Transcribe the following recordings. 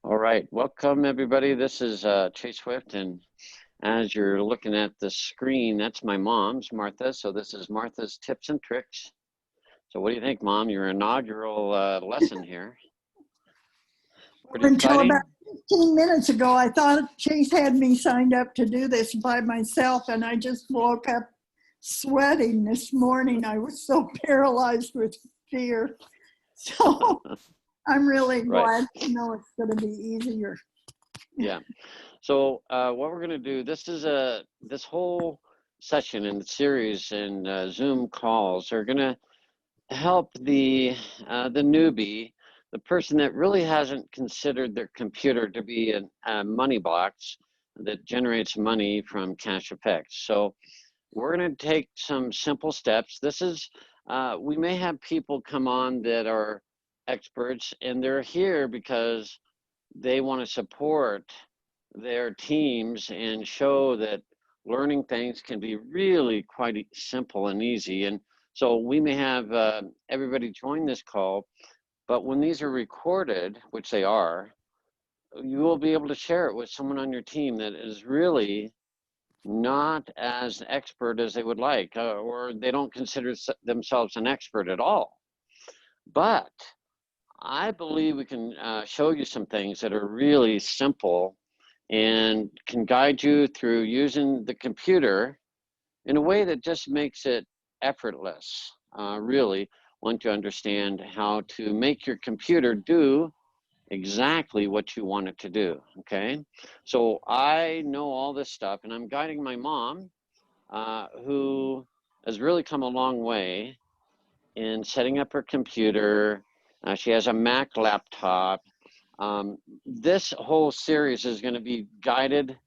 All right, welcome everybody. This is Chase Swift, and as you're looking at the screen, that's my mom's, Martha. So this is Martha's tips and tricks. So what do you think, Mom? Your inaugural lesson here. Pretty Until exciting? about 15 minutes ago, I thought Chase had me signed up to do this by myself, and I just woke up sweating this morning. I was so paralyzed with fear. So I'm really glad to know it's going to be easier. Yeah. So what we're going to do, this whole session in the series and Zoom calls are going to help the newbie, the person that really hasn't considered their computer to be a money box that generates money from cash effects. So we're going to take some simple steps. This is, we may have people come on that are experts, and they're here because they want to support their teams and show that learning things can be really quite simple and easy. And so we may have everybody join this call, but when these are recorded, which they are, you will be able to share it with someone on your team that is really not as expert as they would like, or they don't consider themselves an expert at all. But I believe we can show you some things that are really simple and can guide you through using the computer in a way that just makes it effortless. Really want you to understand how to make your computer do exactly what you want it to do, okay? So I know all this stuff, and I'm guiding my mom, who has really come a long way in setting up her computer. She has a Mac laptop. This whole series is going to be guided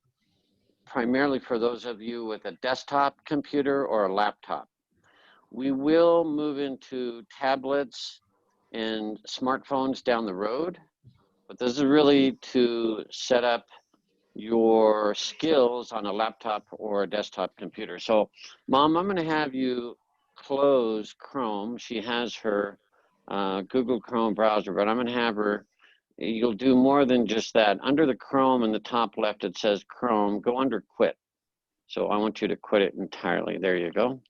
primarily for those of you with a desktop computer or a laptop. We will move into tablets and smartphones down the road, but this is really to set up your skills on a laptop or a desktop computer. So, Mom, I'm going to have you close Chrome. She has her Google Chrome browser, but I'm going to have her, you'll do more than just that. Under the Chrome in the top left, it says Chrome. Go under Quit. So I want you to quit it entirely. There you go.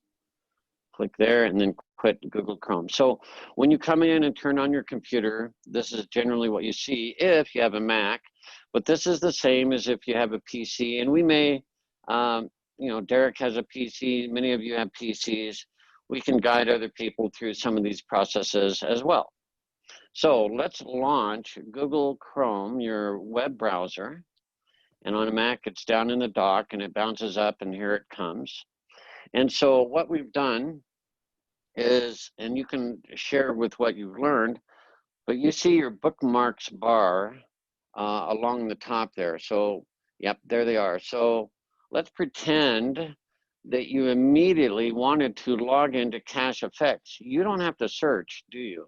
Click there and then quit Google Chrome. So when you come in and turn on your computer, this is generally what you see if you have a Mac, but this is the same as if you have a PC. And we may, you know, Derek has a PC, many of you have PCs. We can guide other people through some of these processes as well. So let's launch Google Chrome, your web browser. And on a Mac, it's down in the dock and it bounces up and here it comes. And so what we've done is, and you can share with what you've learned, but you see your bookmarks bar along the top there. So, yep, there they are. So let's pretend that you immediately wanted to log into Cache Effects. You don't have to search, do you?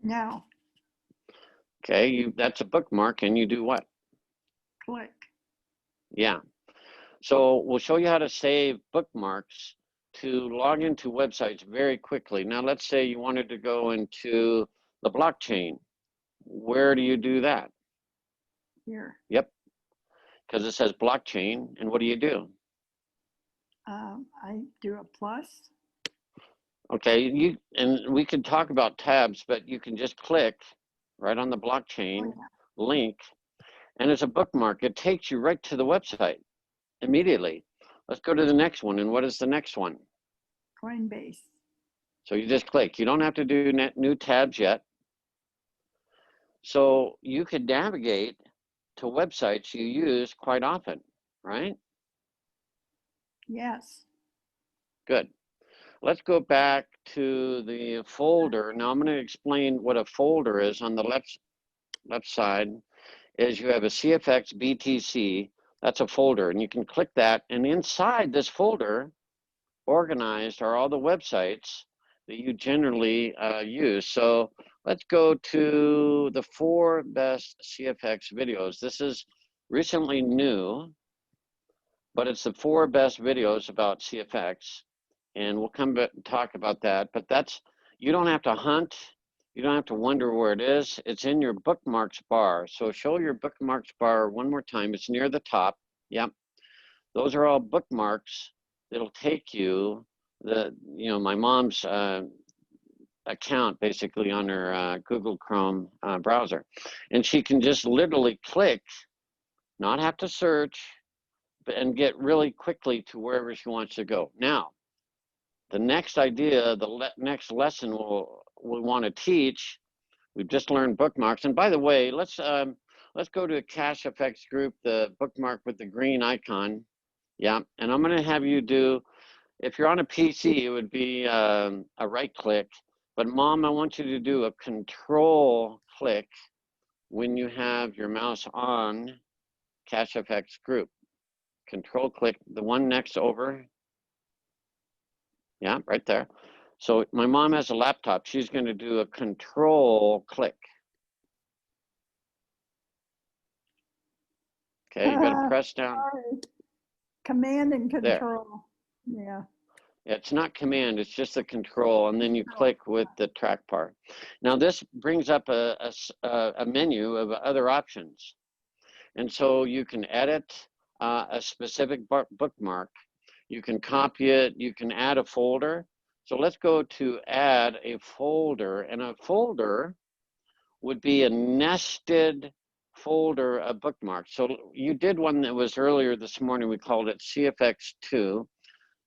No. Okay, that's a bookmark, and you do what? Click. Yeah. So we'll show you how to save bookmarks to log into websites very quickly. Now, let's say you wanted to go into the blockchain. Where do you do that? Here. Yep, because it says blockchain, and what do you do? I do a plus. Okay, and we could talk about tabs, but you can just click right on the blockchain link, and it's a bookmark. It takes you right to the website immediately. Let's go to the next one. And what is the next one? Coinbase. So you just click. You don't have to do new tabs yet. So you could navigate to websites you use quite often, right? Yes. Good. Let's go back to the folder. Now I'm going to explain what a folder is. On the left side is you have a CFX BTC. That's a folder, and you can click that, and inside this folder, organized are all the websites that you generally use. So let's go to the 4 best CFX videos. This is recently new, but it's the 4 best videos about CFX, and we'll come back and talk about that. But that's, you don't have to hunt, You don't have to wonder where it is. It's in your bookmarks bar. So show your bookmarks bar one more time. It's near the top. Yep. Those are all bookmarks that'll take you my mom's account basically on her Google Chrome browser. And she can just literally click, not have to search, and get really quickly to wherever she wants to go. Now, the next idea, next lesson we want to teach, we've just learned bookmarks. And by the way, let's go to Cache Effects group, the bookmark with the green icon. Yeah, and I'm going to have you do, if you're on a PC, it would be a right click. But Mom, I want you to do a control click when you have your mouse on Cache Effects group. Control click, the one next over. Yeah, right there. So my mom has a laptop. She's going to do a control click. Okay, you got to press down. Sorry. Command and control. There. Yeah. It's not command, it's just the control, and then you click with the trackbar. Now this brings up a menu of other options. And so you can edit a specific bookmark. You can copy it, you can add a folder. So let's go to add a folder, and a folder would be a nested folder of bookmarks. So you did one that was earlier this morning, we called it CFX2.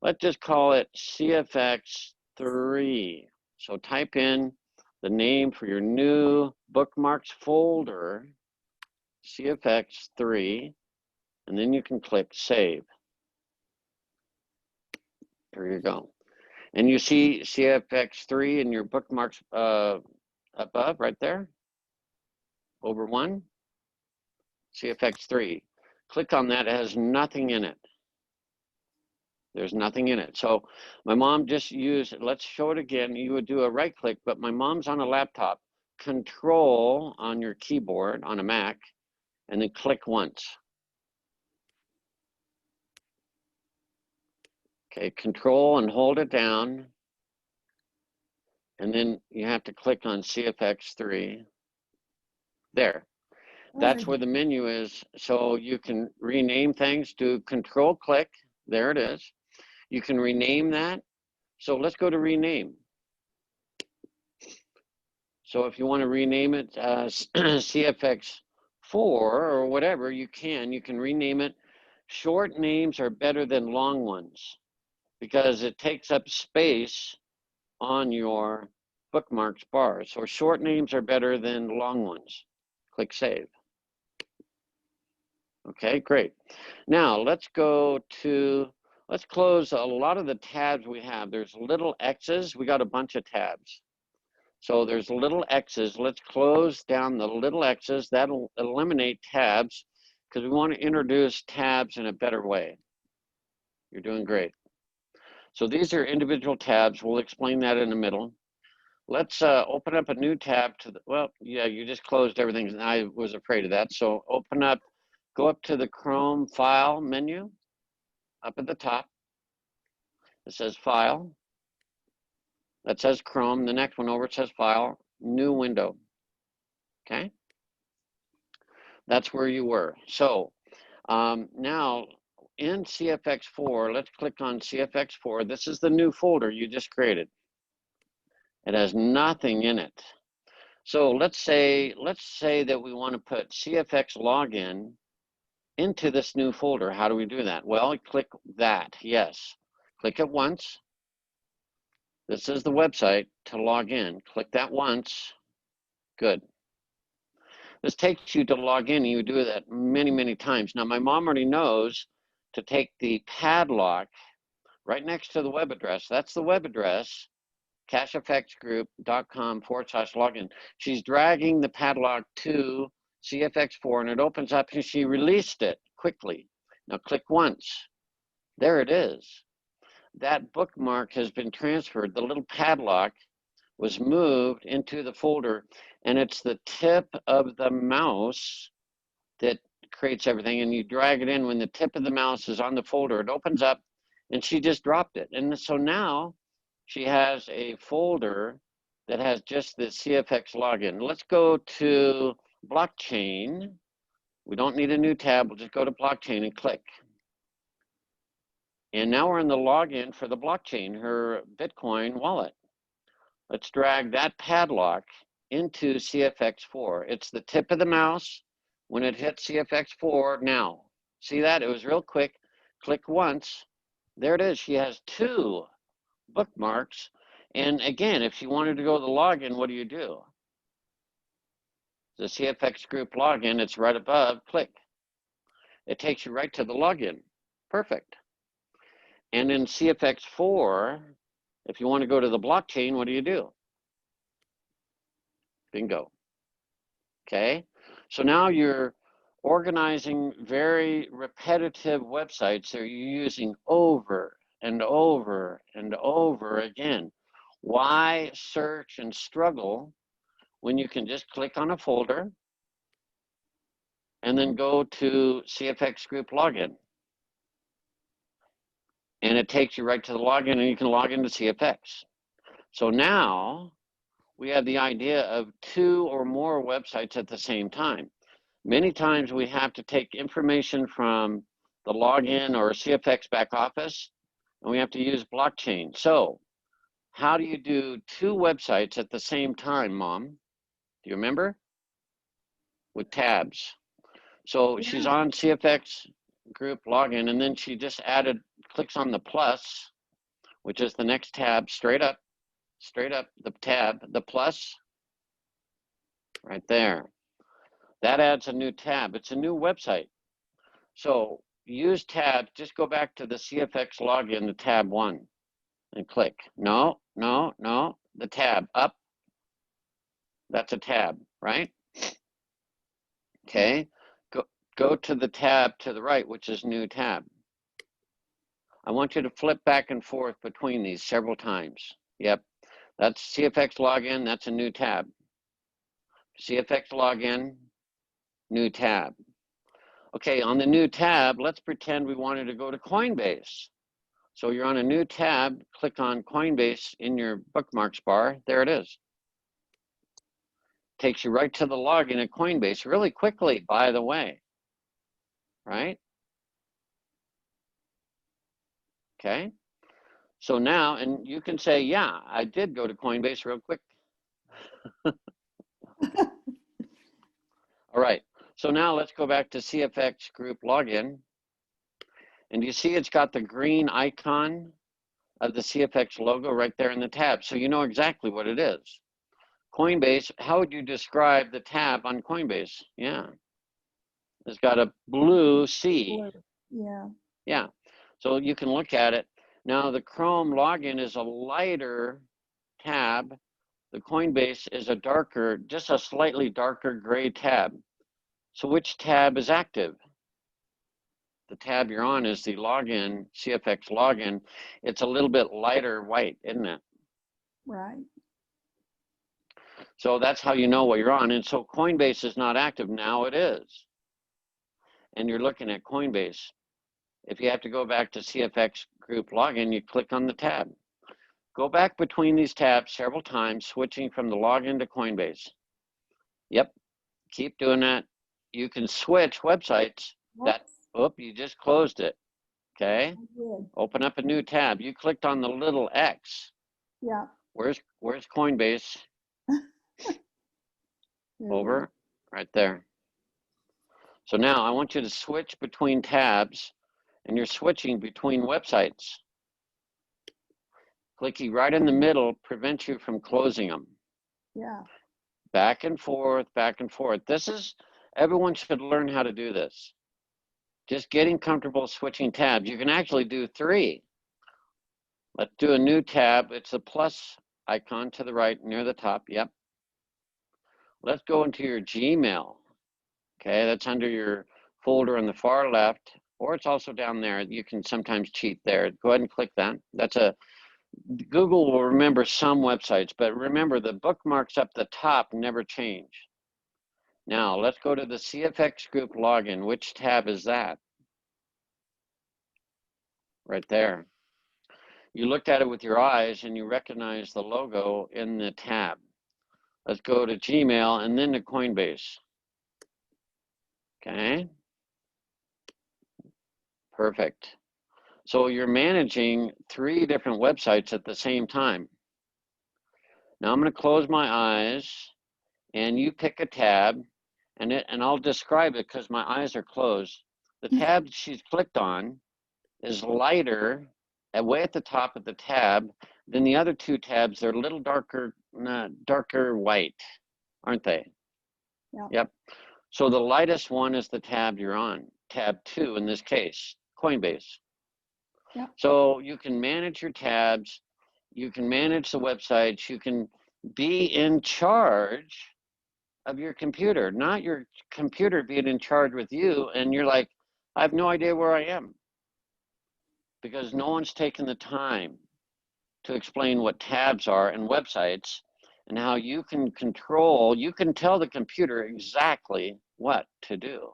Let's just call it CFX3. So type in the name for your new bookmarks folder, CFX3, and then you can click save. There you go. And you see CFX3 in your bookmarks above, right there, over one, CFX3. Click on that, it has nothing in it. There's nothing in it. So my mom just used, let's show it again. You would do a right click, but my mom's on a laptop. Control on your keyboard on a Mac, and then click once. Okay, control and hold it down. And then you have to click on CFX3. There. That's where the menu is. So you can rename things, do control click. There it is. You can rename that. So let's go to rename. So if you want to rename it CFX4 or whatever, you can rename it. Short names are better than long ones because it takes up space on your bookmarks bar. So short names are better than long ones. Click save. Okay, great. Now let's close a lot of the tabs we have. There's little X's. We got a bunch of tabs. So there's little X's. Let's close down the little X's. That'll eliminate tabs because we want to introduce tabs in a better way. You're doing great. So these are individual tabs. We'll explain that in the middle. Let's open up a new tab to the, well, yeah, you just closed everything. And I was afraid of that. So open up, go up to the Chrome File menu, up at the top. It says File. That says Chrome. The next one over, it says File, New Window. Okay? That's where you were. So now in CFX4, let's click on CFX4. This is the new folder you just created. It has nothing in it. So let's say that we want to put CFX login into this new folder. How do we do that? Well, click that, yes. Click it once. This is the website to log in. Click that once. Good. This takes you to log in, and you do that many, many times. Now, my mom already knows to take the padlock right next to the web address. That's the web address, cacheeffectsgroup.com/login. She's dragging the padlock to CFX4, and it opens up, and she released it quickly. Now, click once. There it is. That bookmark has been transferred. The little padlock was moved into the folder, and it's the tip of the mouse that creates everything, and you drag it in. When the tip of the mouse is on the folder, it opens up, and she just dropped it. And so now she has a folder that has just the CFX login. Let's go to blockchain. We don't need a new tab. We'll just go to blockchain and click. And now we're in the login for the blockchain, her Bitcoin wallet. Let's drag that padlock into CFX4. It's the tip of the mouse when it hits CFX4 now. See that? It was real quick. Click once. There it is. She has 2 bookmarks. And again, if she wanted to go to the login, what do? The CFX group login, it's right above. Click. It takes you right to the login. Perfect. And in CFX4, if you want to go to the blockchain, what do? Bingo. Okay. So now you're organizing very repetitive websites that you're using over and over and over again. Why search and struggle when you can just click on a folder and then go to CFX group login? And it takes you right to the login, and you can log into CFX. So now we have the idea of 2 or more websites at the same time. Many times we have to take information from the login or CFX back office, and we have to use blockchain. So how do you do 2 websites at the same time, Mom? Do you remember? With tabs. So Yeah. she's on CFX group login, and then she just clicks on the plus, which is the next tab, straight up, the tab, the plus, right there. That adds a new tab. It's a new website. So use tabs, just go back to the CFX login, the tab 1, and click. No, the tab, up. That's a tab, right? Okay, go to the tab to the right, which is new tab. I want you to flip back and forth between these several times. Yep, that's CFX login, that's a new tab. CFX login, new tab. Okay, on the new tab, let's pretend we wanted to go to Coinbase. So you're on a new tab, click on Coinbase in your bookmarks bar. There it is. Takes you right to the login at Coinbase really quickly, by the way, right? Okay, so now, and you can say, yeah, I did go to Coinbase real quick. All right, so now let's go back to CFX group login. And you see it's got the green icon of the CFX logo right there in the tab. So you know exactly what it is. Coinbase, how would you describe the tab on Coinbase? Yeah, it's got a blue C. Yeah. Yeah, so you can look at it. Now the Chrome login is a lighter tab. The Coinbase is a darker, just a slightly darker gray tab. So which tab is active? The tab you're on is the login, CFX login. It's a little bit lighter white, isn't it? Right. So that's how you know what you're on. And so Coinbase is not active. Now it is. And you're looking at Coinbase. If you have to go back to CFX group login, you click on the tab. Go back between these tabs several times, switching from the login to Coinbase. Yep, keep doing that. You can switch websites. You just closed it. Okay, open up a new tab. You clicked on the little X. Yeah. Where's Coinbase? Over, right there. So now I want you to switch between tabs, and you're switching between websites. Clicking right in the middle prevents you from closing them. Yeah. Back and forth, back and forth. Everyone should learn how to do this. Just getting comfortable switching tabs. You can actually do 3. Let's do a new tab. It's a plus icon to the right near the top. Yep. Let's go into your Gmail. Okay, that's under your folder on the far left, or it's also down there. You can sometimes cheat there. Go ahead and click that. Google will remember some websites, but remember the bookmarks up the top never change. Now let's go to the CFX group login. Which tab is that? Right there. You looked at it with your eyes and you recognize the logo in the tab. Let's go to Gmail and then to Coinbase. Okay. Perfect. So you're managing 3 different websites at the same time. Now I'm going to close my eyes and you pick a tab and I'll describe it because my eyes are closed. The tab she's clicked on is lighter way at the top of the tab than the other 2 tabs. They're a little darker white, aren't they? Yeah. Yep. So the lightest one is the tab you're on, tab 2 in this case, Coinbase. Yeah. So you can manage your tabs, you can manage the websites, you can be in charge of your computer, not your computer being in charge with you. And you're like, I have no idea where I am, because no one's taken the time to explain what tabs are and websites and how you can control, you can tell the computer exactly what to do.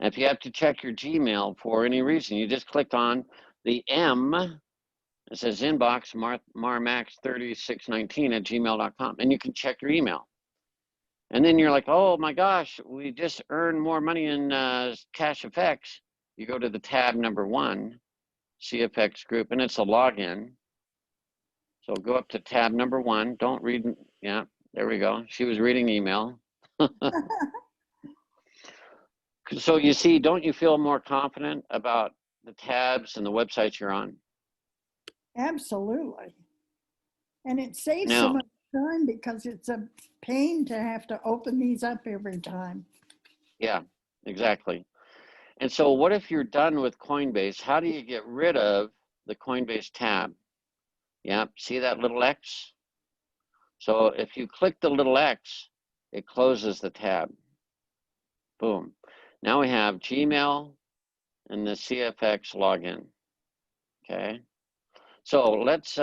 And if you have to check your Gmail for any reason, you just click on the M, it says inbox marmax3619@gmail.com, and you can check your email. And then you're like, oh my gosh, we just earned more money in Cash Effects. You go to the tab number 1, CFX group, and it's a login. So go up to tab number 1. Don't read. Yeah, there we go. She was reading email. So you see, don't you feel more confident about the tabs and the websites you're on? Absolutely. And it saves so Now, much time because it's a pain to have to open these up every time. yeah, exactly. And so what if you're done with Coinbase? How do you get rid of the Coinbase tab? Yeah, see that little X? So if you click the little X, it closes the tab. Boom. Now we have Gmail and the CFX login. Okay. So let's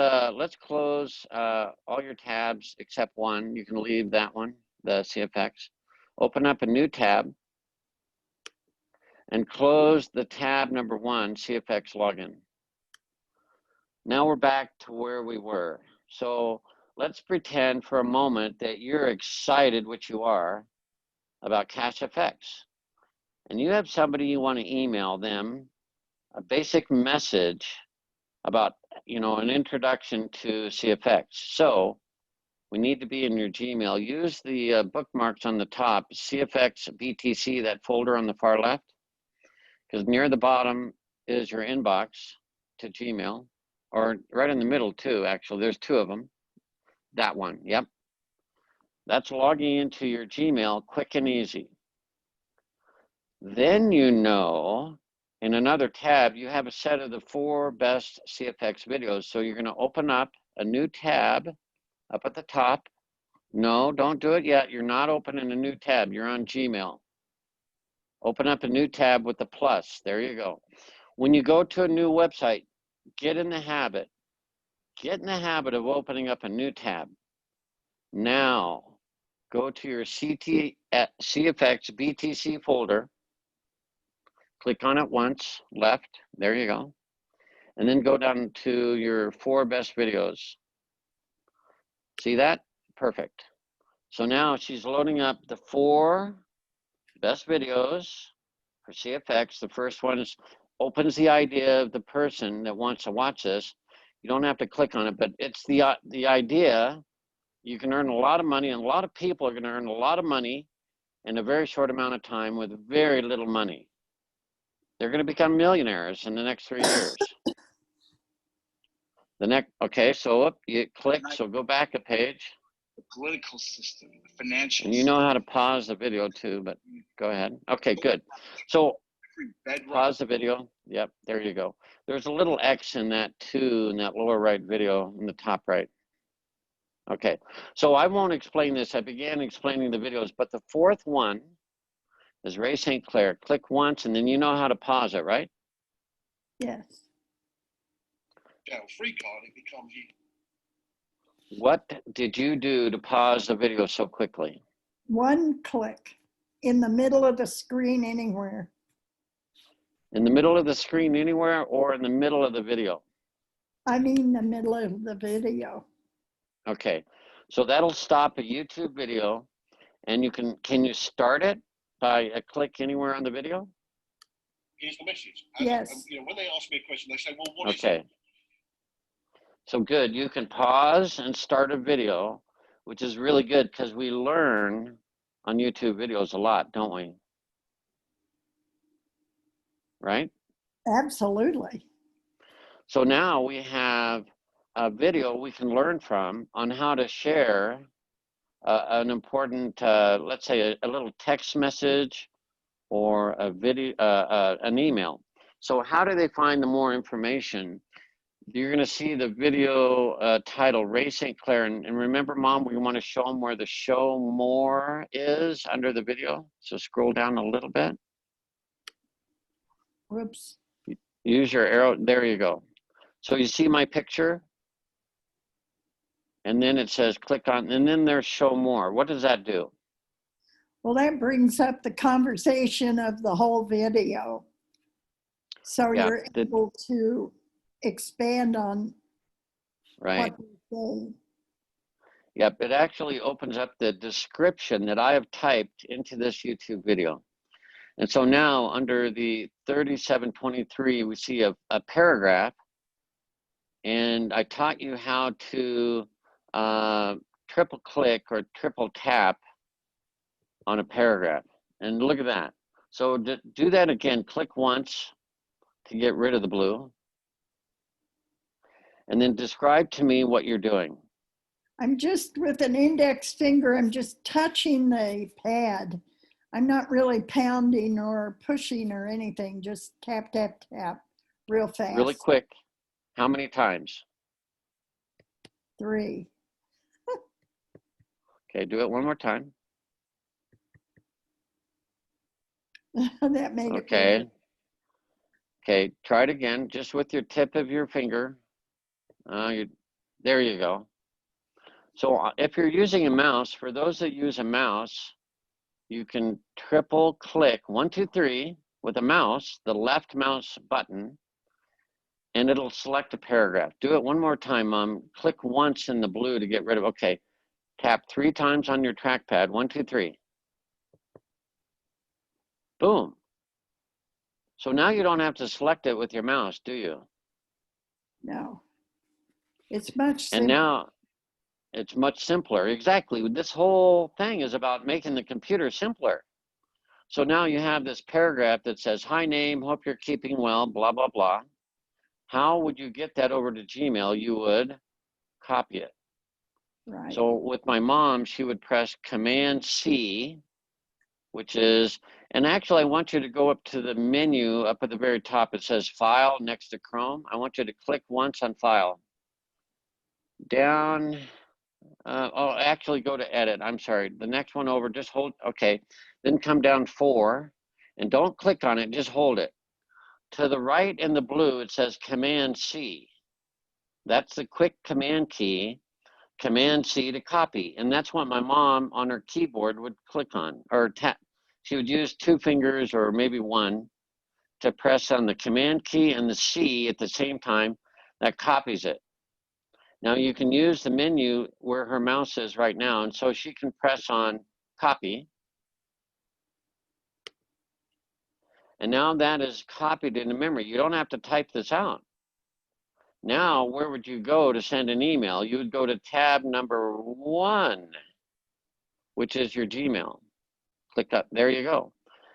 close all your tabs except one. You can leave that one, the CFX. Open up a new tab and close the tab number 1, CFX login. Now we're back to where we were. So let's pretend for a moment that you're excited, which you are, about Cash Effects. And you have somebody you want to email them a basic message about, an introduction to CFX. So we need to be in your Gmail. Use the bookmarks on the top, CFX BTC, that folder on the far left, because near the bottom is your inbox to Gmail, or right in the middle too, actually. There's 2 of them. That one, yep. That's logging into your Gmail quick and easy. Then in another tab, you have a set of the 4 best CFX videos. So you're going to open up a new tab up at the top. No, don't do it yet. You're not opening a new tab. You're on Gmail. Open up a new tab with the plus. There you go. When you go to a new website, get in the habit of opening up a new tab. Now, go to your CFX BTC folder. Click on it once, left, there you go. And then go down to your 4 best videos. See that? Perfect. So now she's loading up the 4 best videos for CFX. The first one opens the idea of the person that wants to watch this. You don't have to click on it, but it's the idea. You can earn a lot of money, and a lot of people are going to earn a lot of money in a very short amount of time with very little money. They're going to become millionaires in the next 3 years. Okay, so you click, so go back a page. The political system, the financial And you know how to pause the video too, but go ahead. Okay, good. So pause the video. Yep, there you go. There's a little X in that too, in that lower right video in the top right. Okay, so I won't explain this. I began explaining the videos, but the 4th one is Ray St. Clair. Click once, and then you know how to pause it, right? Yes. free card, it becomes you. What did you do to pause the video so quickly? 1 click in the middle of the screen anywhere. In the middle of the screen anywhere, or in the middle of the video? I mean the middle of the video. Okay, so that'll stop a YouTube video, and can you start it by a click anywhere on the video? Here's the message. Yes. When they ask me a question, they say, well, what is Okay, it? so good. You can pause and start a video, which is really good because we learn on YouTube videos a lot, don't we? Right? Absolutely. So now we have a video we can learn from on how to share an important, let's say a little text message or a video, an email. So how do they find the more information? You're going to see the video title, Ray St. Clair. And remember, Mom, we want to show them where the show more is under the video. So scroll down a little bit. Whoops. Use your arrow. There you go. So you see my picture? And then it says click on, and then there's show more. What does that do? Well, that brings up the conversation of the whole video. So Yeah, you're able to expand on right. what they say. Yep, it actually opens up the description that I have typed into this YouTube video. And so now under the 3723, we see a paragraph. And I taught you how to triple click or triple tap on a paragraph. And look at that. So do that again. Click once to get rid of the blue. And then describe to me what you're doing. I'm just with an index finger, I'm just touching the pad. I'm not really pounding or pushing or anything, just tap, tap, tap, real fast. Really quick. How many times? 3. Okay, do it one more time. That made it Okay. better. Okay, try it again, just with your tip of your finger. There you go. So if you're using a mouse, for those that use a mouse, you can triple click 1, 2, 3 with a mouse, the left mouse button, and it'll select a paragraph. Do it one more time, Mom. Click once in the blue to get rid of, okay. Tap 3 times on your trackpad, 1, 2, 3. Boom. So now you don't have to select it with your mouse, do you? No, it's much simpler. And now it's much simpler. Exactly. This whole thing is about making the computer simpler. So now you have this paragraph that says, hi name, hope you're keeping well, blah, blah, blah. How would you get that over to Gmail? You would copy it. Right. So with my mom, she would press Command C, which is, and actually I want you to go up to the menu up at the very top. It says File next to Chrome. I want you to click once on File. Down, actually go to Edit. I'm sorry. The next one over, just hold, okay. Then come down 4 and don't click on it, just hold it. To the right in the blue, it says Command C. That's the quick command key. Command C to copy. And that's what my mom on her keyboard would click on or tap. She would use 2 fingers or maybe 1 to press on the command key and the C at the same time. That copies it. Now you can use the menu where her mouse is right now. And so she can press on copy. And now that is copied into memory. You don't have to type this out. Now, where would you go to send an email? You would go to tab number 1, which is your Gmail. Click up, there you go.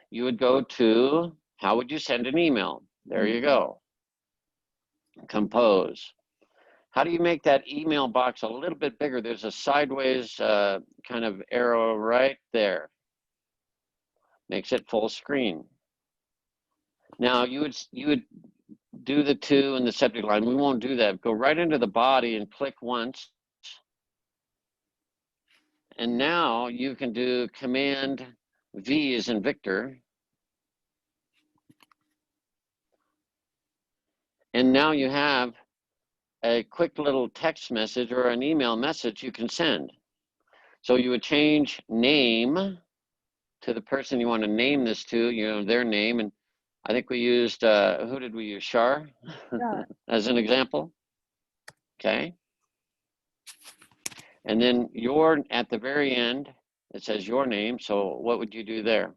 You would go to, how would you send an email? There you go. Compose. How do you make that email box a little bit bigger? There's a sideways kind of arrow right there. Makes it full screen. Now you would do the 2 in the subject line. We won't do that. Go right into the body and click once. And now you can do Command V as in Victor. And now you have a quick little text message or an email message you can send. So you would change name to the person you want to name this to, you know, their name. And I think we used, who did we use? Shar Yeah. as an example. Okay. And then at the very end, it says your name. So what would you do there?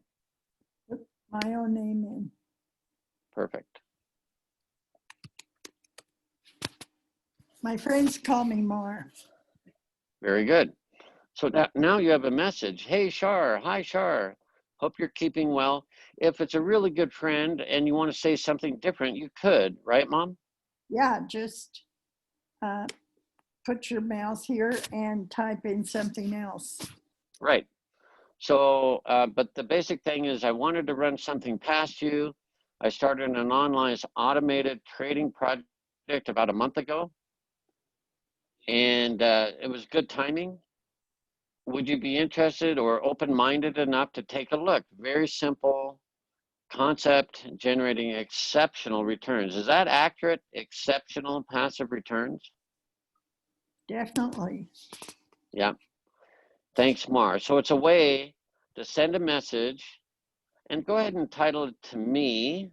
Put my own name in. Perfect. My friends call me Mar. Very good. So now you have a message. Hey, Shar. Hi, Shar. Hope you're keeping well. If it's a really good friend and you want to say something different, you could, right, Mom? Yeah, just put your mouse here and type in something else. Right. So, but the basic thing is I wanted to run something past you. I started an online automated trading project about a month ago, and it was good timing. Would you be interested or open-minded enough to take a look? Very simple concept, generating exceptional returns. Is that accurate? Exceptional passive returns? Definitely. Yeah. Thanks, Mar. So it's a way to send a message, and go ahead and title it to me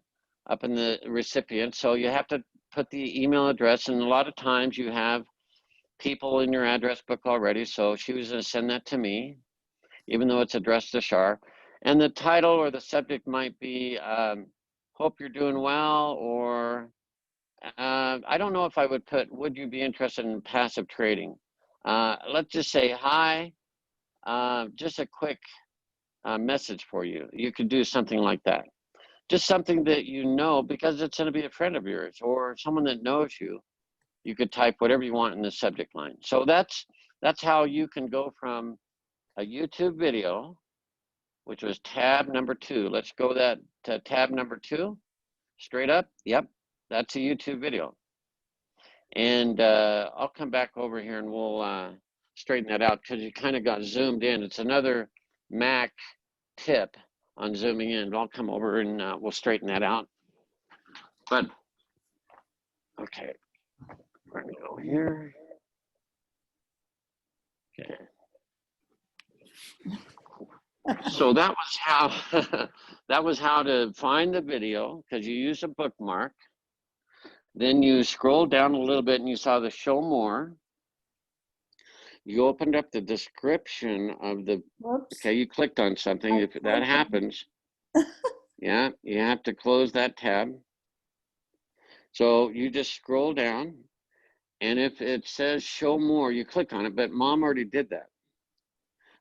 up in the recipient. So you have to put the email address, and a lot of times you have people in your address book already. So she was going to send that to me, even though it's addressed to Shar. And the title or the subject might be, hope you're doing well, or I don't know if I would put, would you be interested in passive trading? Let's just say, hi, just a quick message for you. You could do something like that. Just something that you know, because it's going to be a friend of yours or someone that knows you. You could type whatever you want in the subject line. So that's how you can go from a YouTube video, which was tab number 2. Let's go to tab number 2, straight up. Yep, that's a YouTube video. And I'll come back over here and we'll straighten that out because you kind of got zoomed in. It's another Mac tip on zooming in. I'll come over and we'll straighten that out. But, okay, we're gonna go here. Okay. So that was how that was how to find the video, because you use a bookmark. Then you scroll down a little bit and you saw the show more. You opened up the description of the, Whoops. okay, you clicked on something. If that happens, yeah, you have to close that tab. So you just scroll down, and if it says show more, you click on it, but Mom already did that.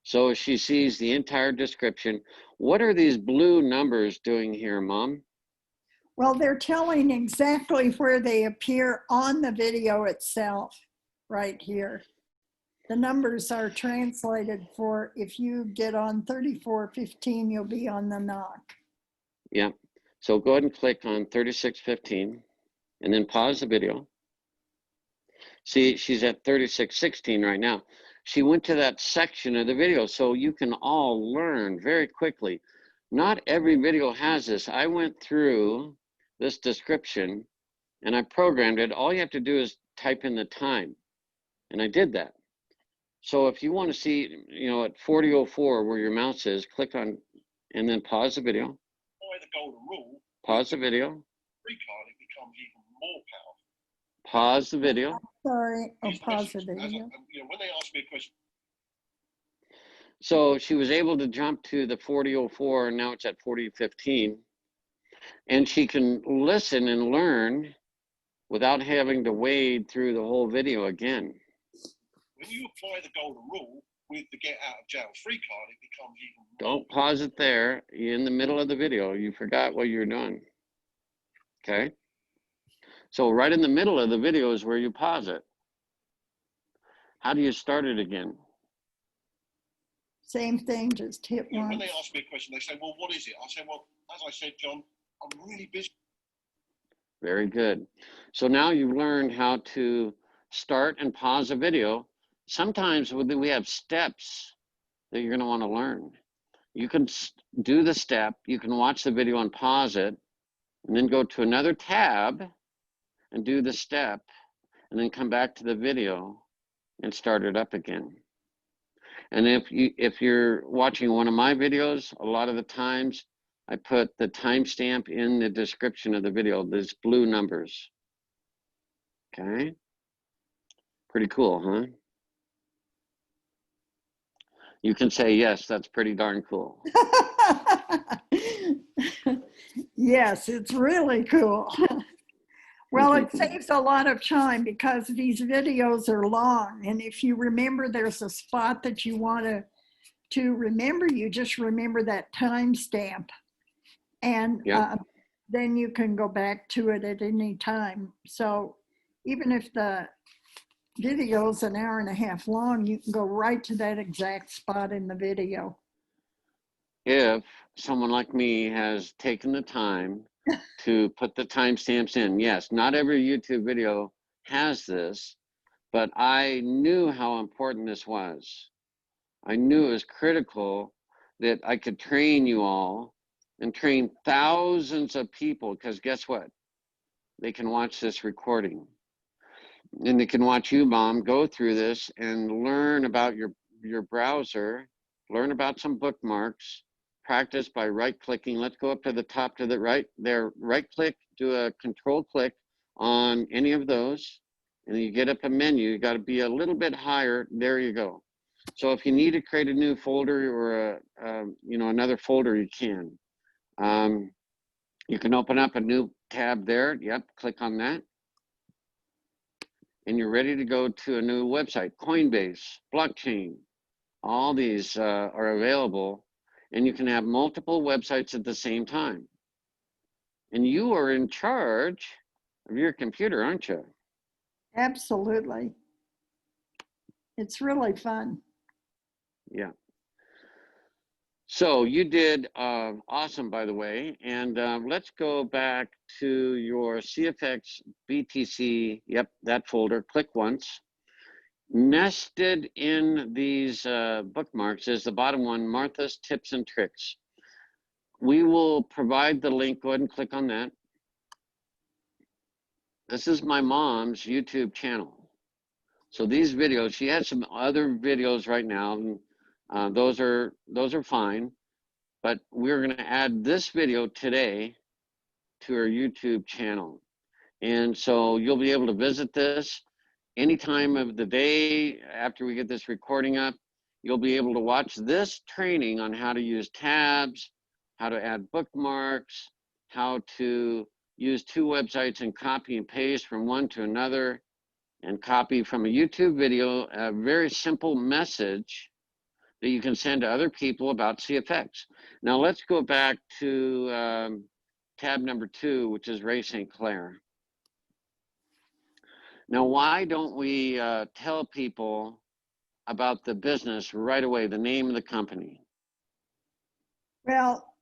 So she sees the entire description. What are these blue numbers doing here, Mom? Well, they're telling exactly where they appear on the video itself, right here. The numbers are translated for if you get on 3415, you'll be on the knock. Yeah. So go ahead and click on 3615 and then pause the video. See, she's at 3616 right now. She went to that section of the video, so you can all learn very quickly. Not every video has this. I went through this description and I programmed it. All you have to do is type in the time, and I did that. So if you want to see, you know, at 40:04 where your mouse is, click on and then pause the video. By the golden rule, Pause the video. free card, it becomes even more powerful. Pause the video. Sorry, oh, Here's the pause the message. video. You know, when they ask me a question, So she was able to jump to the 40:04, and now it's at 40:15. And she can listen and learn without having to wade through the whole video again. when you apply the golden rule with the get out of jail free card, it becomes even more. Don't pause it there. You're in the middle of the video. You forgot what you're doing. Okay? So right in the middle of the video is where you pause it. How do you start it again? Same thing, just hit You know, when once. they ask me a question, they say, well, what is it? I say, well, as I said, John, I'm really busy. Very good. So now you've learned how to start and pause a video. Sometimes we have steps that you're going to want to learn. You can do the step, you can watch the video and pause it, and then go to another tab and do the step, and then come back to the video and start it up again. And if you're watching one of my videos, a lot of the times I put the timestamp in the description of the video, these blue numbers. Okay. Pretty cool, huh? You can say, yes, that's pretty darn cool. Yes, it's really cool. Well, it saves a lot of time because these videos are long. And if you remember there's a spot that you want to remember, you just remember that timestamp. And Yeah. then you can go back to it at any time. So even if the video's an hour and a half long, you can go right to that exact spot in the video. If someone like me has taken the time to put the timestamps in. Yes, not every YouTube video has this, but I knew how important this was. I knew it was critical that I could train you all and train thousands of people, because guess what? They can watch this recording and they can watch you, Mom, go through this and learn about your browser, learn about some bookmarks, practice by right-clicking. Let's go up to the top to the right there, right-click, do a control click on any of those, and you get up a menu. You got to be a little bit higher. There you go. So if you need to create a new folder or another folder, you can. You can open up a new tab there. Yep, click on that. And you're ready to go to a new website. Coinbase, blockchain, all these are available, and you can have multiple websites at the same time. And you are in charge of your computer, aren't you? Absolutely. It's really fun. Yeah. So you did awesome, by the way. And let's go back to your CFX BTC. Yep, that folder. Click once. Nested in these bookmarks is the bottom one, Martha's Tips and Tricks. We will provide the link. Go ahead and click on that. This is my mom's YouTube channel. So these videos, she has some other videos right now, and those are fine. But we're going to add this video today to her YouTube channel. And so you'll be able to visit this any time of the day after we get this recording up. You'll be able to watch this training on how to use tabs, how to add bookmarks, how to use two websites and copy and paste from one to another, and copy from a YouTube video a very simple message that you can send to other people about CFX. Now let's go back to tab number 2, which is Ray St. Clair. Now, why don't we tell people about the business right away, the name of the company? Well,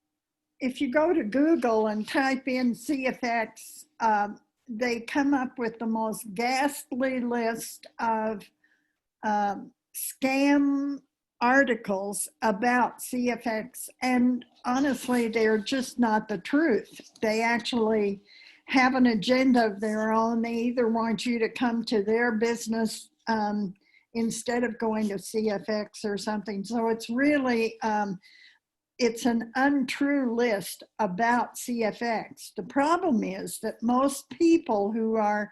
if you go to Google and type in CFX, they come up with the most ghastly list of scam articles about CFX. And honestly, they're just not the truth. They actually have an agenda of their own. They either want you to come to their business instead of going to CFX or something. So it's really, it's an untrue list about CFX. The problem is that most people who are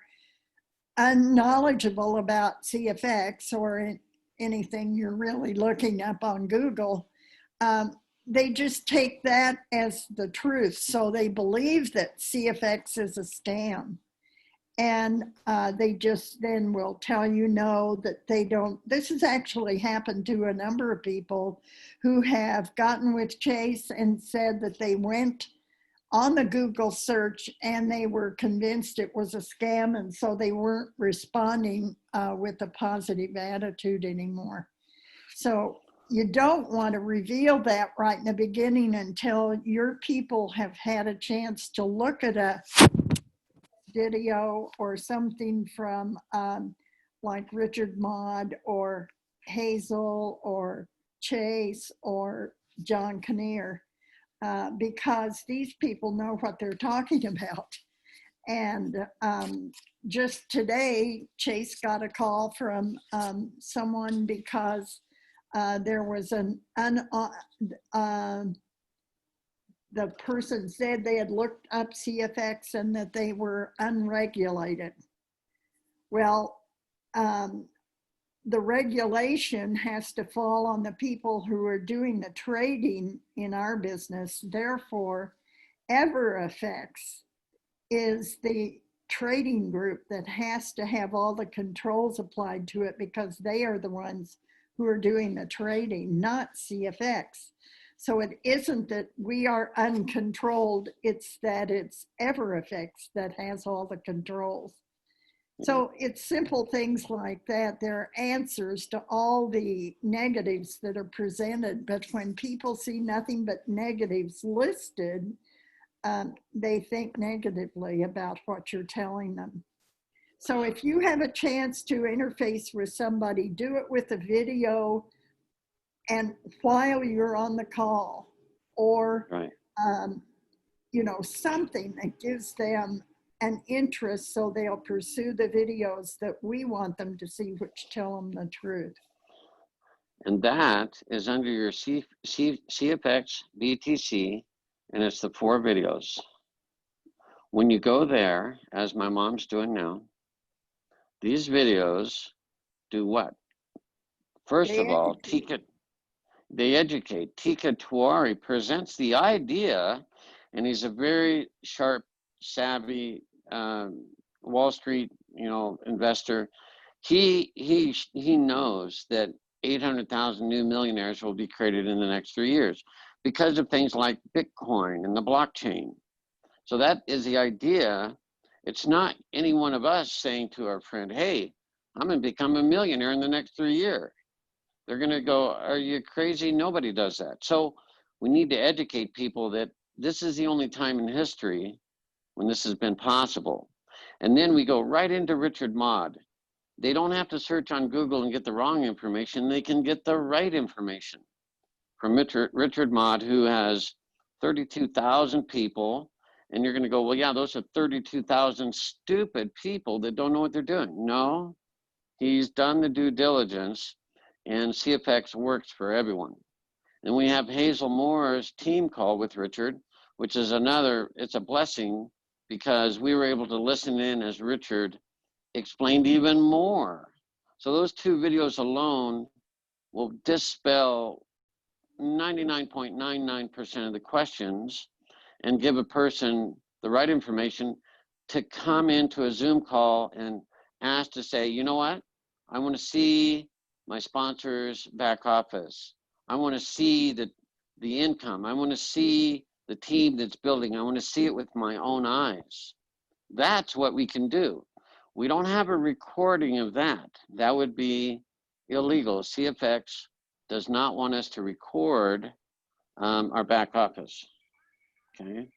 unknowledgeable about CFX or anything you're really looking up on Google, they just take that as the truth. So they believe that CFX is a scam. And they just then will tell you no, that they don't. This has actually happened to a number of people who have gotten with Chase and said that they went on the Google search and they were convinced it was a scam, and so they weren't responding with a positive attitude anymore. So you don't want to reveal that right in the beginning until your people have had a chance to look at a video or something from like Richard Maud or Hazel or Chase or John Kinnear, because these people know what they're talking about. And just today, Chase got a call from someone because there was the person said they had looked up CFX and that they were unregulated. Well, the regulation has to fall on the people who are doing the trading in our business. Therefore, EverFX is the trading group that has to have all the controls applied to it because they are the ones who are doing the trading, not CFX. So it isn't that we are uncontrolled, it's that it's EverFX that has all the controls. So it's simple things like that. There are answers to all the negatives that are presented, but when people see nothing but negatives listed, they think negatively about what you're telling them. So if you have a chance to interface with somebody, do it with a video and while you're on the call, or Right. you know, something that gives them an interest so they'll pursue the videos that we want them to see, which tell them the truth. And that is under your CFX BTC, and it's the 4 videos. When you go there, as my mom's doing now, these videos do what? First of all, they educate. Tika Tuari presents the idea, and he's a very sharp, savvy Wall Street, investor. He knows that 800,000 new millionaires will be created in the next 3 years because of things like Bitcoin and the blockchain. So that is the idea. It's not any one of us saying to our friend, hey, I'm going to become a millionaire in the next 3 years. They're going to go, are you crazy? Nobody does that. So we need to educate people that this is the only time in history when this has been possible. And then we go right into Richard Maude. They don't have to search on Google and get the wrong information. They can get the right information from Richard Maude, who has 32,000 people. And you're going to go, well, yeah, those are 32,000 stupid people that don't know what they're doing. No, he's done the due diligence, and CFX works for everyone. And we have Hazel Moore's team call with Richard, which is it's a blessing because we were able to listen in as Richard explained even more. So those 2 videos alone will dispel 99.99% of the questions and give a person the right information to come into a Zoom call and ask to say, you know what, I want to see my sponsor's back office. I want to see the income. I want to see the team that's building. I want to see it with my own eyes. That's what we can do. We don't have a recording of that. That would be illegal. CFX does not want us to record our back office. Okay.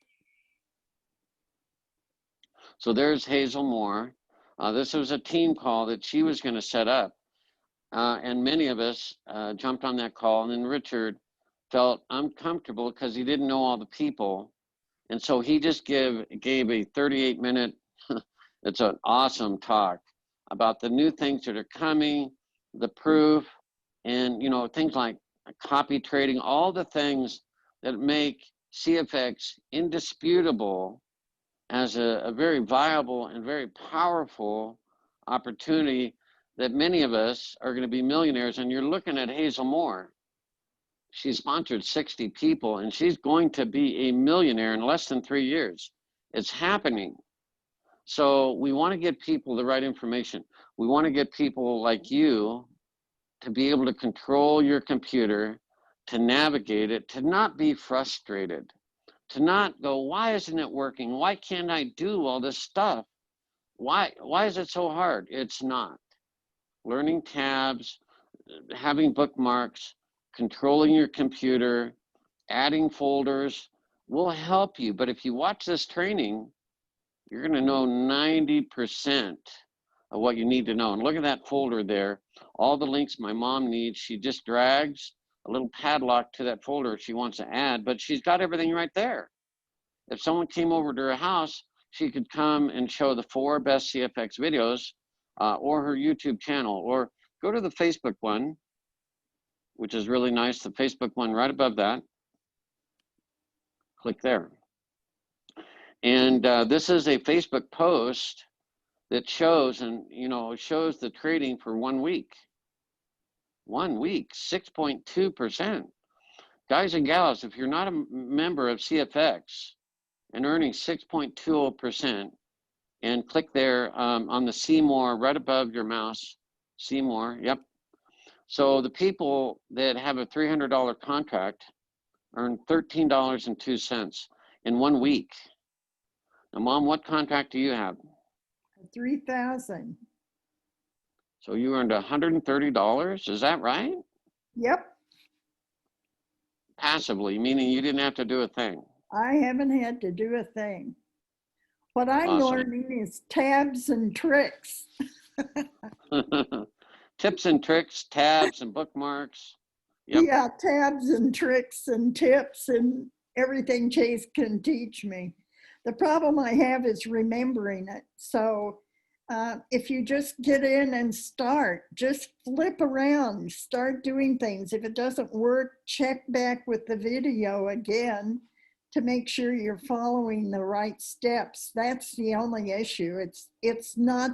So there's Hazel Moore. This was a team call that she was going to set up. And many of us jumped on that call. And then Richard felt uncomfortable because he didn't know all the people. And so he just gave a 38-minute, it's an awesome talk about the new things that are coming, the proof, and things like copy trading, all the things that make CFX indisputable as a very viable and very powerful opportunity that many of us are going to be millionaires. And you're looking at Hazel Moore. She sponsored 60 people, and she's going to be a millionaire in less than 3 years. It's happening. So we want to get people the right information. We want to get people like you to be able to control your computer, to navigate it, to not be frustrated, to not go, why isn't it working? Why can't I do all this stuff? Why is it so hard? It's not. Learning tabs, having bookmarks, controlling your computer, adding folders will help you. But if you watch this training, you're going to know 90% of what you need to know. And look at that folder there. All the links my mom needs, she just drags a little padlock to that folder she wants to add, but she's got everything right there. If someone came over to her house, she could come and show the 4 best CFX videos or her YouTube channel, or go to the Facebook one, which is really nice, the Facebook one right above that. Click there. And this is a Facebook post that shows, and it shows the trading for 1 week. 1 week, 6.2%. Guys and gals, if you're not a member of CFX and earning 6.20%, and click there on the see more right above your mouse, see more, yep. So the people that have a $300 contract earn $13.02 in 1 week. Now, Mom, what contract do you have? 3,000. So you earned $130, is that right? Yep. Passively, meaning you didn't have to do a thing. I haven't had to do a thing. What I'm Awesome. learning is tabs and tricks. Tips and tricks, tabs and bookmarks. Yep. Yeah, tabs and tricks and tips and everything Chase can teach me. The problem I have is remembering it. So if you just get in and start, just flip around, start doing things. If it doesn't work, check back with the video again to make sure you're following the right steps. That's the only issue. It's not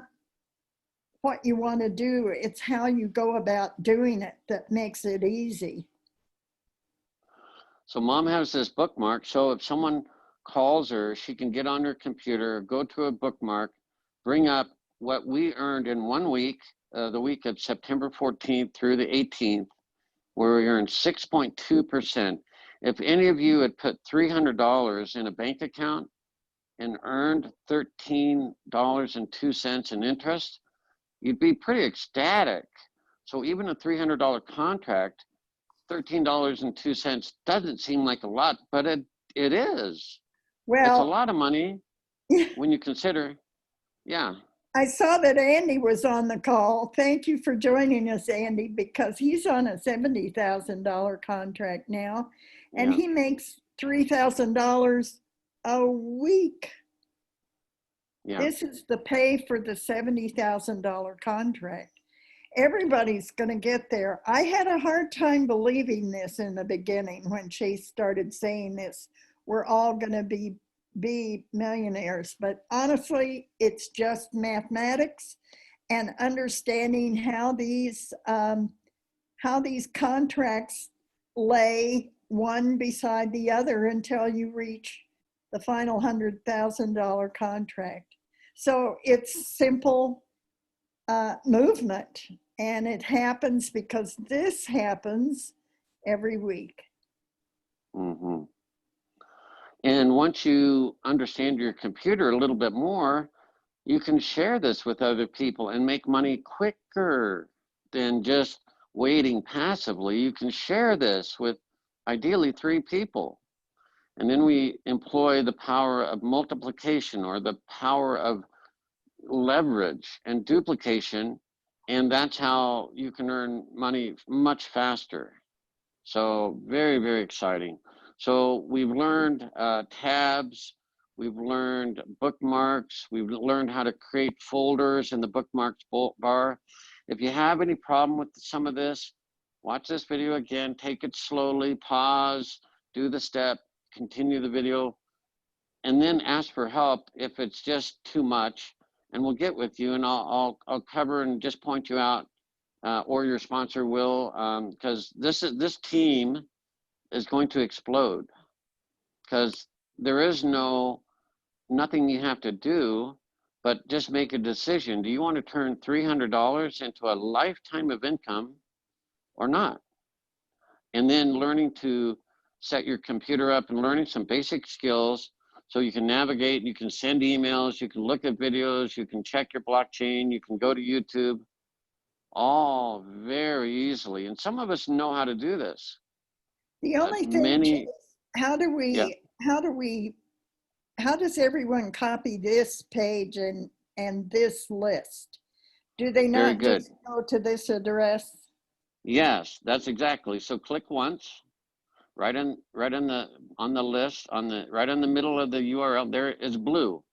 what you want to do, it's how you go about doing it that makes it easy. So Mom has this bookmark, so if someone calls her, she can get on her computer, go to a bookmark, bring up what we earned in 1 week, the week of September 14th through the 18th, where we earned 6.2%. If any of you had put $300 in a bank account and earned $13.02 in interest, you'd be pretty ecstatic. So even a $300 contract, $13.02 doesn't seem like a lot, but it is. Well, it's a lot of money when you consider, yeah. I saw that Andy was on the call. Thank you for joining us, Andy, because he's on a $70,000 contract now, and he makes $3,000 a week. Yeah. This is the pay for the $70,000 contract. Everybody's going to get there. I had a hard time believing this in the beginning when Chase started saying this. We're all going to be millionaires, but honestly, it's just mathematics and understanding how these contracts lay one beside the other until you reach the final $100,000 contract. So it's simple movement, and it happens because this happens every week. Mm-hmm. And once you understand your computer a little bit more, you can share this with other people and make money quicker than just waiting passively. You can share this with ideally 3 people. And then we employ the power of multiplication or the power of leverage and duplication, and that's how you can earn money much faster. So very, very exciting. So we've learned tabs, we've learned bookmarks, we've learned how to create folders in the bookmarks bar. If you have any problem with some of this, watch this video again, take it slowly, pause, do the step, continue the video, and then ask for help if it's just too much, and we'll get with you, and I'll cover and just point you out, or your sponsor will, because this team is going to explode, because there is nothing you have to do but just make a decision. Do you want to turn $300 into a lifetime of income or not? And then learning to set your computer up and learning some basic skills so you can navigate, you can send emails, you can look at videos, you can check your blockchain, you can go to YouTube, all very easily. And some of us know how to do this. The only thing is, how does everyone copy this page and this list? Do they not just go to this address? Yes, that's exactly. So click once, right on the list, right on the middle of the URL, there is blue.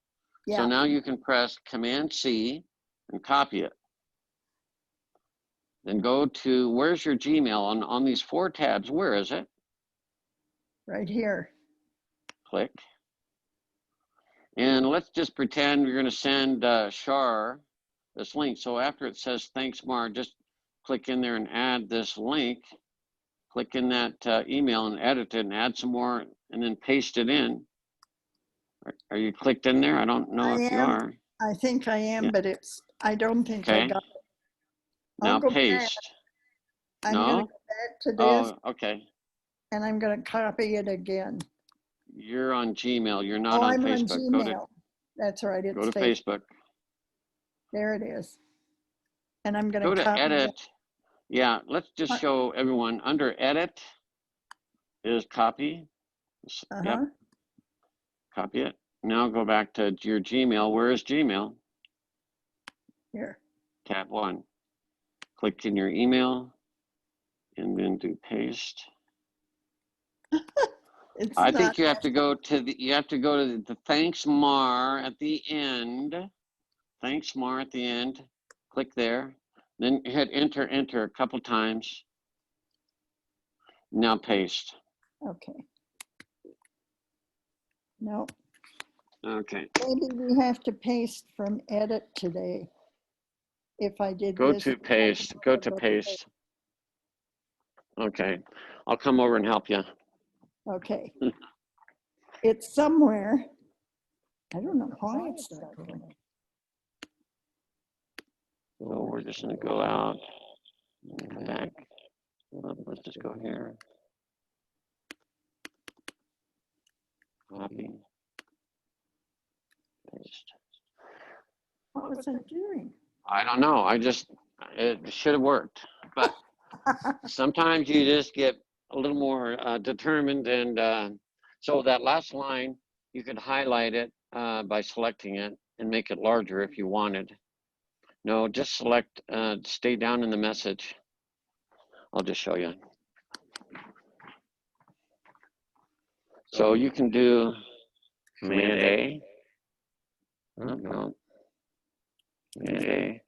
Yeah. So now you can press Command-C and copy it. Then go to, where's your Gmail on these 4 tabs? Where is it? Right here. Click. And let's just pretend you're going to send Shar this link. So after it says thanks, Mar, just click in there and add this link. Click in that email and edit it and add some more and then paste it in. Are you clicked in there? I don't know I if you am. are. I think I am, Yeah. but I don't think I Okay. got it. Now I'll go back. paste. I'm going to No? go back to this Oh, okay. and I'm going to copy it again. You're on Gmail. You're not Oh, on I'm on Facebook. Gmail. That's right. Go It's to Facebook. There it is. And I'm going Go to to copy it. edit. Yeah, let's just show everyone under edit is copy. Yep. Copy it. Now go back to your Gmail. Where is Gmail? Here. Tab 1. Click in your email and then do paste. I think you have to go to the thanks Mar at the end. Thanks Mar at the end. Click there. Then hit enter a couple times. Now paste. Okay. No. Okay. Maybe we have to paste from edit today. If I did Go this. to paste. Go to paste. Okay. I'll come over and help you. Okay. It's somewhere. I don't know why it's not going. So we're just going to go out and back. Let's just go here. Copy. Paste. What was I doing? I don't know. It should have worked. But sometimes you just get a little more determined. And so that last line, you could highlight it by selecting it and make it larger if you wanted. No, just select, stay down in the message. I'll just show you. So you can do Command A. Oh, no. Command A.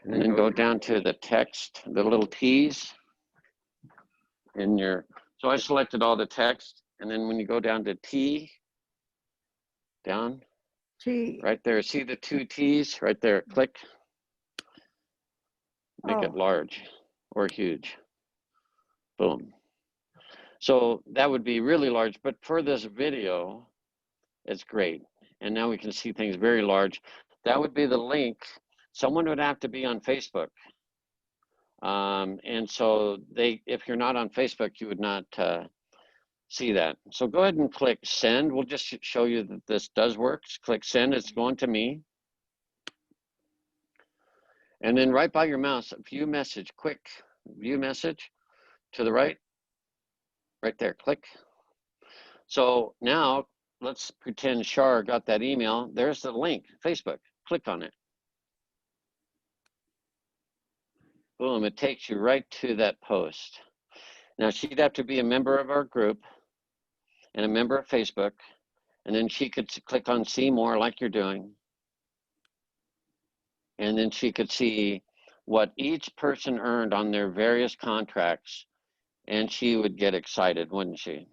And then go down to the text, the little T's in your, so I selected all the text. And then when you go down to T, down, T. right there, see the two T's right there, click. Make it large or huge. Boom. So that would be really large, but for this video, it's great. And now we can see things very large. That would be the link. Someone would have to be on Facebook. And so if you're not on Facebook, you would not see that. So go ahead and click send. We'll just show you that this does work. Just click send, it's going to me. And then right by your mouse, view message, quick view message to the right there, click. So now let's pretend Shar got that email. There's the link, Facebook, click on it. Boom, it takes you right to that post. Now she'd have to be a member of our group and a member of Facebook, and then she could click on see more like you're doing. And then she could see what each person earned on their various contracts, and she would get excited, wouldn't she?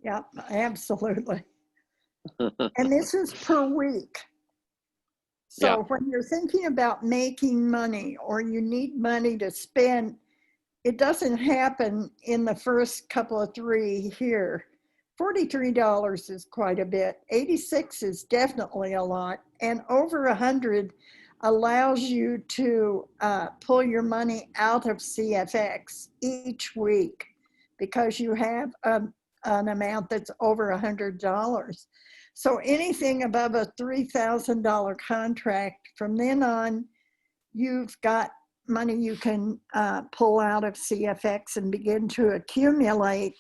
Yeah, absolutely. And this is per week. So when you're thinking about making money or you need money to spend, it doesn't happen in the first couple of three here. $43 is quite a bit. 86 is definitely a lot. And over 100 allows you to pull your money out of CFX each week because you have an amount that's over $100. So anything above a $3,000 contract, from then on, you've got money you can pull out of CFX and begin to accumulate.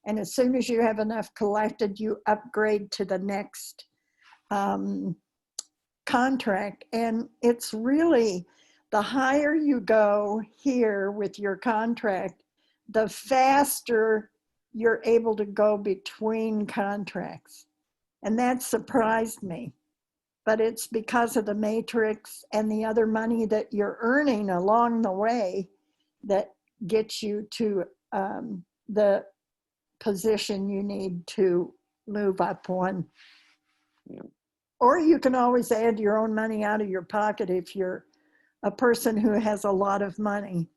And as soon as you have enough collected, you upgrade to the next contract. And it's really, the higher you go here with your contract, the faster you're able to go between contracts. And that surprised me. But it's because of the matrix and the other money that you're earning along the way that gets you to the position you need to move up one Yeah. Or you can always add your own money out of your pocket if you're a person who has a lot of money.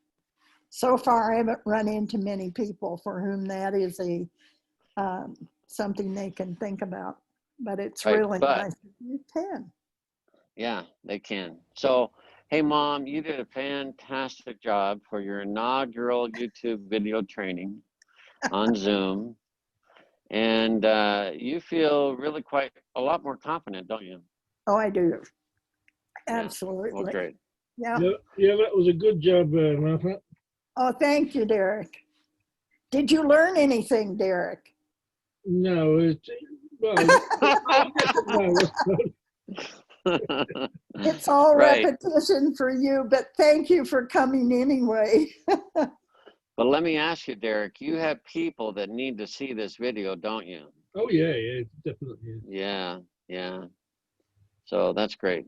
So far, I haven't run into many people for whom that is a something they can think about. But it's Right. really But nice if you can. yeah, they can. So, hey, Mom, you did a fantastic job for your inaugural YouTube video training on Zoom. And you feel really quite a lot more confident, don't you? Oh, I do. Yeah. Well, Absolutely. great. Yeah. Yeah, that was a good job, Martha. Oh, thank you, Derek. Did you learn anything, Derek? No, well, yes and no. It's all Right. repetition for you, but thank you for coming anyway. But let me ask you, Derek, you have people that need to see this video, don't you? Oh yeah, definitely. Yeah, yeah. So that's great.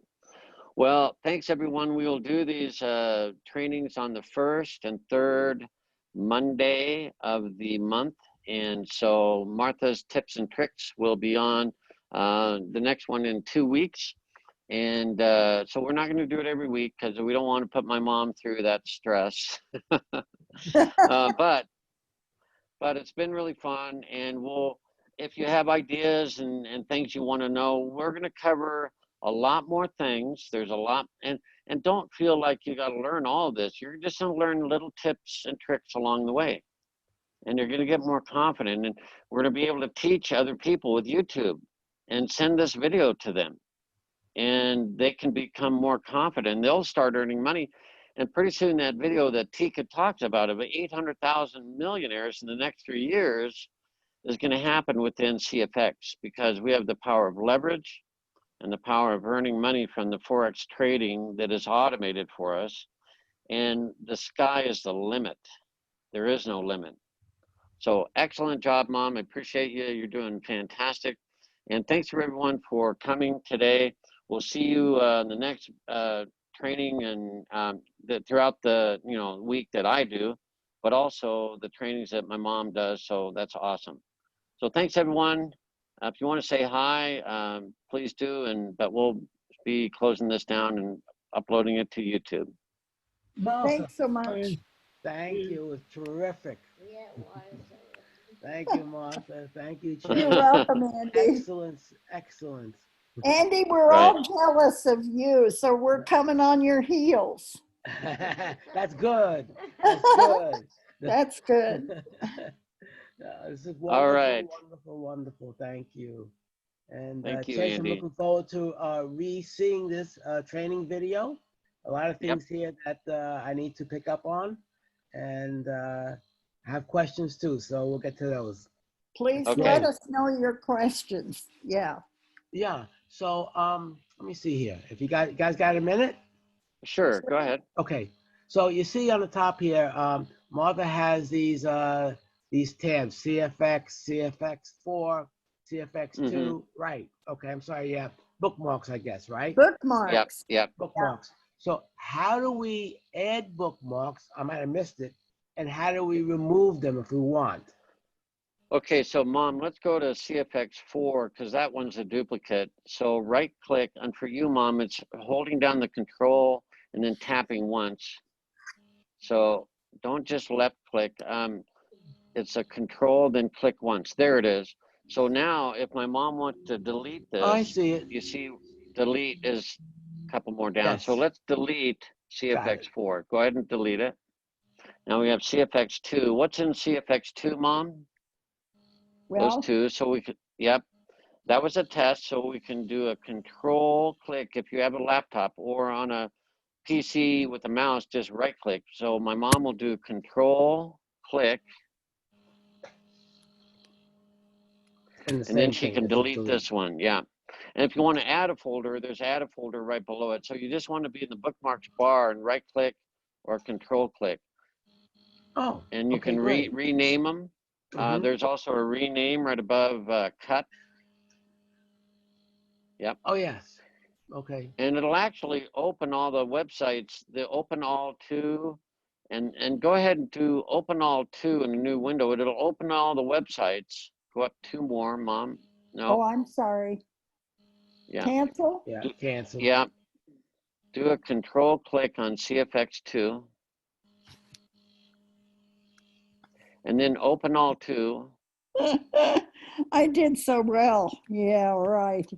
Well, thanks everyone. We will do these trainings on the first and third Monday of the month. And so Martha's tips and tricks will be on the next one in 2 weeks. And so we're not going to do it every week because we don't want to put my mom through that stress. But it's been really fun. And if you have ideas and things you want to know, we're going to cover a lot more things. There's a lot, and don't feel like you got to learn all of this. You're just going to learn little tips and tricks along the way, and you're going to get more confident. And we're going to be able to teach other people with YouTube and send this video to them, and they can become more confident. They'll start earning money. And pretty soon that video that Tika talks about of 800,000 millionaires in the next 3 years is going to happen within CFX, because we have the power of leverage and the power of earning money from the Forex trading that is automated for us. And the sky is the limit. There is no limit. So excellent job, Mom. I appreciate you. You're doing fantastic. And thanks for everyone for coming today. We'll see you in the next training and throughout the week that I do, but also the trainings that my mom does. So that's awesome. So thanks everyone. If you want to say hi, please do. But we'll be closing this down and uploading it to YouTube. Martha, Thanks so much. Fine. thank you. It was terrific. Yeah, it was. Thank you, Martha. Thank you, You're Chase. welcome, Andy. Excellence, excellence. Andy, we're Right. all jealous of you, so we're coming on your heels. That's good. That's good. That's good. This is wonderful, All right. wonderful, wonderful. Thank you. And Thank you, Chase, I'm Andy. looking forward to re-seeing this training video. A lot of things here that I need to pick up on, and have questions too. So we'll get to those. Please Okay. let us know your questions. Yeah. Yeah. So let me see here. If you guys got a minute? Sure, go ahead. Okay. So you see on the top here, Martha has these tabs: CFX, CFX4, CFX2. Right. Okay. I'm sorry. Yeah. Bookmarks, I guess. Right. Bookmarks. Yep. Bookmarks. So how do we add bookmarks? I might have missed it. And how do we remove them if we want? Okay, so Mom, let's go to CFX4 because that one's a duplicate. So right click, and for you, Mom, it's holding down the control and then tapping once. So don't just left click. It's a control, then click once. There it is. So now if my mom wants to delete this, Oh, I see it. you see delete is a couple more down. Yes. So let's delete CFX4. Go ahead and delete it. Now we have CFX2. What's in CFX2, Mom? Well, Those two. So we could, yep. That was a test. So we can do a control click if you have a laptop, or on a PC with a mouse, just right click. So my mom will do control click, And then she can it's a delete this one. Yeah. And if you want to add a folder, there's add a folder right below it. So you just want to be in the bookmarks bar and right click or control click. Oh, And you okay, can great. rename them. Mhm. There's also a rename right above cut. Yep. Oh, yes. Okay. And it'll actually open all the websites, the open all to, and go ahead and do open all to in a new window. It'll open all the websites. Go up 2 more, Mom. oh, No. I'm sorry. Yeah. Cancel? Yeah, cancel. Yeah. Do a control click on CFX2. And then open all two. I did so well. Yeah, right.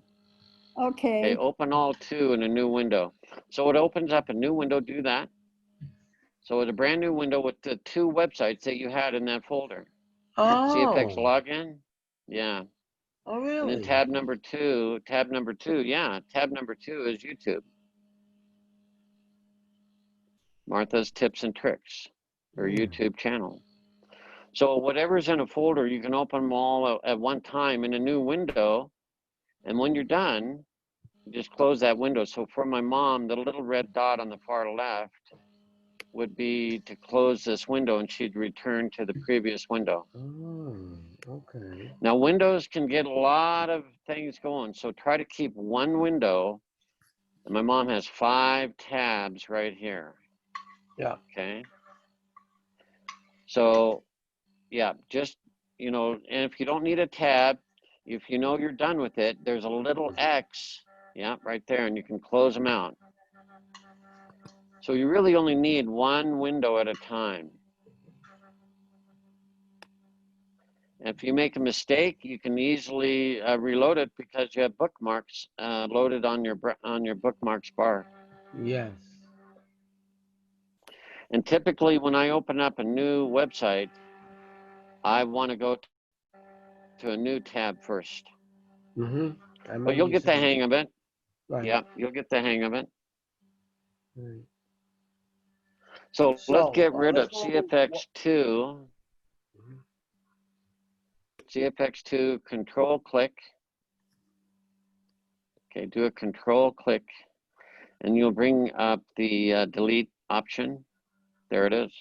Okay, Okay. open all two in a new window. So it opens up a new window, do that. So it's a brand new window with the two websites that you had in that folder. CFX Oh, login, yeah. oh And really? then tab number two, yeah, tab number 2 is YouTube. Martha's Tips and Tricks, her Yeah. YouTube channel. So whatever's in a folder, you can open them all at one time in a new window. And when you're done, just close that window. So for my mom, the little red dot on the far left would be to close this window and she'd return to the previous window. Oh, okay. Now Windows can get a lot of things going. So try to keep one window. And my mom has 5 tabs right here. Yeah. Okay. So yeah, just, you know, and if you don't need a tab, if you know you're done with it, there's a little X, yeah, right there, and you can close them out. So you really only need one window at a time. And if you make a mistake, you can easily reload it because you have bookmarks loaded on your bookmarks bar. Yes. And typically when I open up a new website, I want to go to a new tab first. Mm-hmm. But you'll get the hang of it. Right. Yeah, you'll get the hang of it. Right. So let's get rid of let's go over CFX2. CFX2, control click. Okay, do a control click and you'll bring up the delete option. There it is.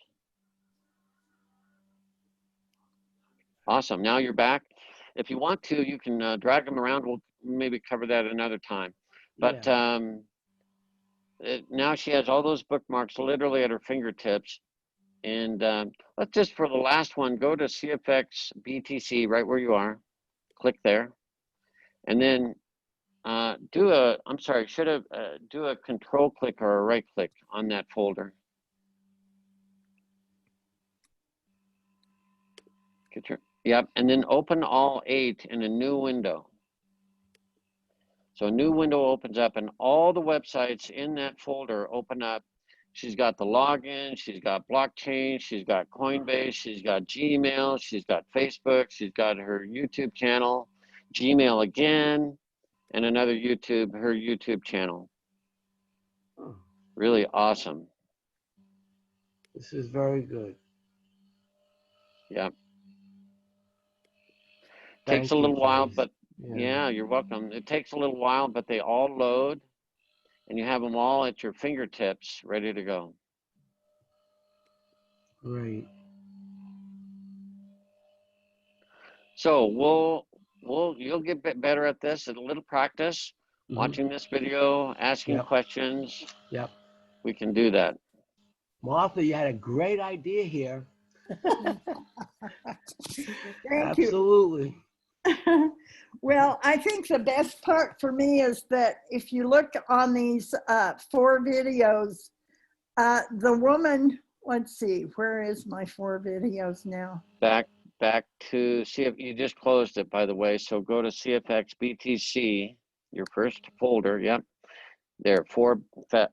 Awesome, now you're back. If you want to, you can drag them around. We'll maybe cover that another time. But Yeah. now she has all those bookmarks literally at her fingertips. And let's just, for the last one, go to CFX BTC right where you are. Click there. And then do a control click or a right click on that folder. Yep, and then open all 8 in a new window. So a new window opens up and all the websites in that folder open up. She's got the login, she's got blockchain, she's got Coinbase, she's got Gmail, she's got Facebook, she's got her YouTube channel, Gmail again, and another her YouTube channel. Oh, Really awesome. this is very good. Yeah. Thank Takes a you, little while, Chase. but yeah, you're welcome. It takes a little while, but they all load and you have them all at your fingertips ready to go. Great. So you'll get better at this, at a little practice, watching this video, asking questions. Yep. We can do that. Martha, you had a great idea here. Thank you. Absolutely. Well, I think the best part for me is that if you look on these 4 videos, the woman, let's see, where is my 4 videos now? Back to see if you just closed it, by the way. So go to CFX BTC, your first folder. Yep. There, 4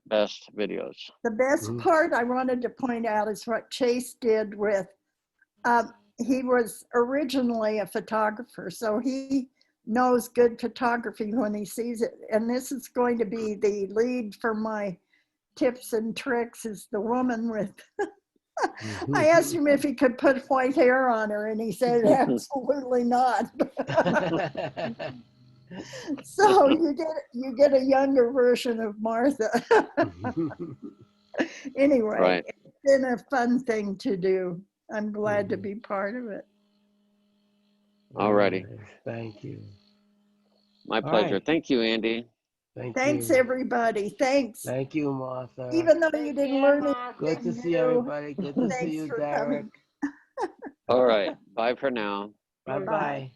best videos. The best part I wanted to point out is what Chase did with, he was originally a photographer, so he knows good photography when he sees it. And this is going to be the lead for my tips and tricks, is the woman with, I asked him if he could put white hair on her and he said, absolutely not. So you get a younger version of Martha. Anyway, Right. It's been a fun thing to do. I'm glad to be part of it. Alrighty. Thank you. My pleasure. Right. Thank you, Andy. Thanks, everybody. Thanks. Thank you, Martha. Even though you didn't learn anything Good to see new, everybody. Good to see thanks you, for Derek. coming. All right. Bye for now. Bye-bye.